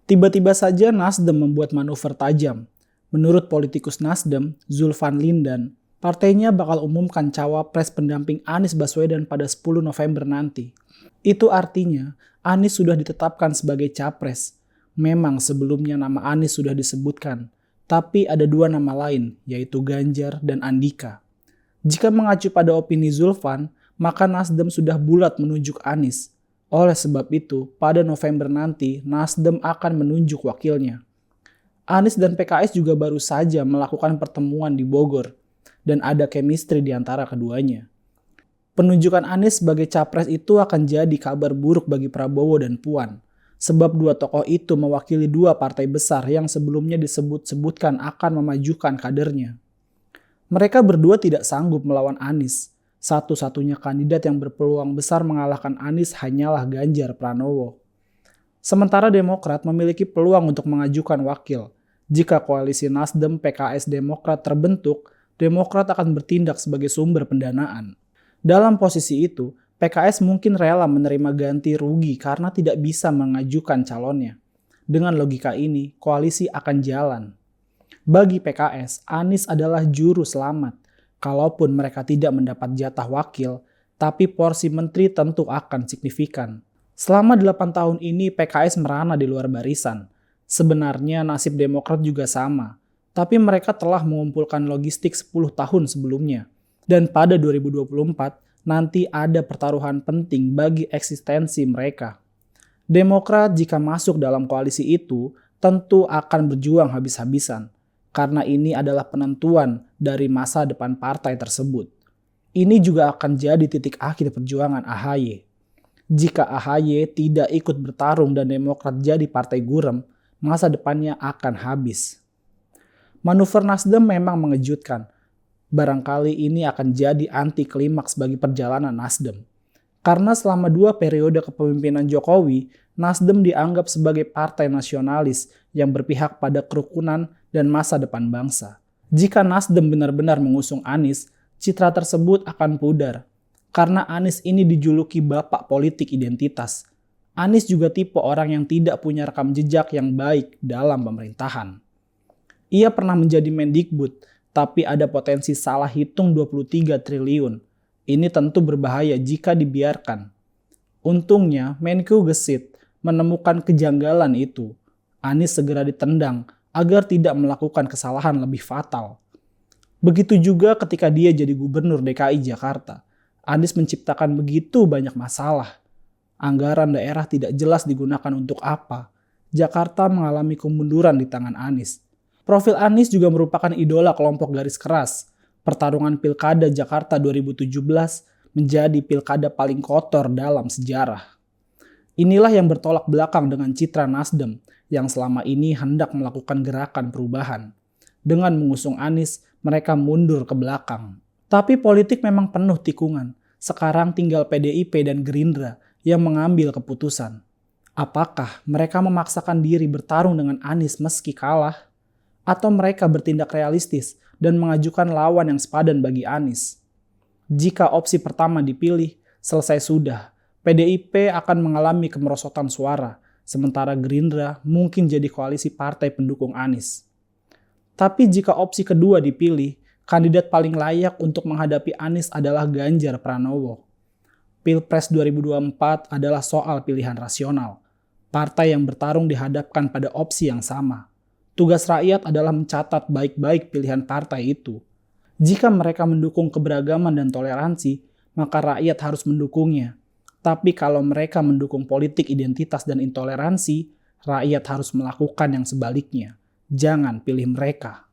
Tiba-tiba saja Nasdem membuat manuver tajam. Menurut politikus Nasdem, Zulfan Lindan, partainya bakal umumkan cawapres pendamping Anies Baswedan pada 10 November nanti. Itu artinya Anies sudah ditetapkan sebagai capres. Memang sebelumnya nama Anies sudah disebutkan, tapi ada dua nama lain, yaitu Ganjar dan Andika. Jika mengacu pada opini Zulfan, maka Nasdem sudah bulat menunjuk Anies. Oleh sebab itu, pada November nanti, Nasdem akan menunjuk wakilnya. Anies dan PKS juga baru saja melakukan pertemuan di Bogor, dan ada chemistry di antara keduanya. Penunjukan Anies sebagai capres itu akan jadi kabar buruk bagi Prabowo dan Puan, sebab dua tokoh itu mewakili dua partai besar yang sebelumnya disebut-sebutkan akan memajukan kadernya. Mereka berdua tidak sanggup melawan Anies. Satu-satunya kandidat yang berpeluang besar mengalahkan Anies hanyalah Ganjar Pranowo. Sementara Demokrat memiliki peluang untuk mengajukan wakil. Jika koalisi Nasdem, PKS, Demokrat terbentuk, Demokrat akan bertindak sebagai sumber pendanaan. Dalam posisi itu, PKS mungkin rela menerima ganti rugi karena tidak bisa mengajukan calonnya. Dengan logika ini, koalisi akan jalan. Bagi PKS, Anies adalah juru selamat. Kalaupun mereka tidak mendapat jatah wakil, tapi porsi menteri tentu akan signifikan. Selama 8 tahun ini PKS merana di luar barisan. Sebenarnya nasib Demokrat juga sama, tapi mereka telah mengumpulkan logistik 10 tahun sebelumnya. Dan pada 2024, nanti ada pertaruhan penting bagi eksistensi mereka. Demokrat jika masuk dalam koalisi itu, tentu akan berjuang habis-habisan. Karena ini adalah penentuan dari masa depan partai tersebut. Ini juga akan jadi titik akhir perjuangan AHY. Jika AHY tidak ikut bertarung dan Demokrat jadi partai gurem, masa depannya akan habis. Manuver Nasdem memang mengejutkan. Barangkali ini akan jadi anti klimaks bagi perjalanan Nasdem. Karena selama 2 periode kepemimpinan Jokowi, Nasdem dianggap sebagai partai nasionalis yang berpihak pada kerukunan dan masa depan bangsa. Jika Nasdem benar-benar mengusung Anies, citra tersebut akan pudar. Karena Anies ini dijuluki bapak politik identitas. Anies juga tipe orang yang tidak punya rekam jejak yang baik dalam pemerintahan. Ia pernah menjadi Mendikbud, tapi ada potensi salah hitung 23 triliun. Ini tentu berbahaya jika dibiarkan. Untungnya, Menku gesit menemukan kejanggalan itu. Anies segera ditendang agar tidak melakukan kesalahan lebih fatal. Begitu juga ketika dia jadi gubernur DKI Jakarta. Anies menciptakan begitu banyak masalah. Anggaran daerah tidak jelas digunakan untuk apa. Jakarta mengalami kemunduran di tangan Anies. Profil Anies juga merupakan idola kelompok garis keras. Pertarungan Pilkada Jakarta 2017 menjadi pilkada paling kotor dalam sejarah. Inilah yang bertolak belakang dengan citra Nasdem yang selama ini hendak melakukan gerakan perubahan. Dengan mengusung Anies, mereka mundur ke belakang. Tapi politik memang penuh tikungan. Sekarang tinggal PDIP dan Gerindra yang mengambil keputusan. Apakah mereka memaksakan diri bertarung dengan Anies meski kalah? Atau mereka bertindak realistis dan mengajukan lawan yang sepadan bagi Anies? Jika opsi pertama dipilih, selesai sudah. PDIP akan mengalami kemerosotan suara, sementara Gerindra mungkin jadi koalisi partai pendukung Anies. Tapi jika opsi kedua dipilih, kandidat paling layak untuk menghadapi Anies adalah Ganjar Pranowo. Pilpres 2024 adalah soal pilihan rasional. Partai yang bertarung dihadapkan pada opsi yang sama. Tugas rakyat adalah mencatat baik-baik pilihan partai itu. Jika mereka mendukung keberagaman dan toleransi, maka rakyat harus mendukungnya. Tapi kalau mereka mendukung politik identitas dan intoleransi, rakyat harus melakukan yang sebaliknya. Jangan pilih mereka.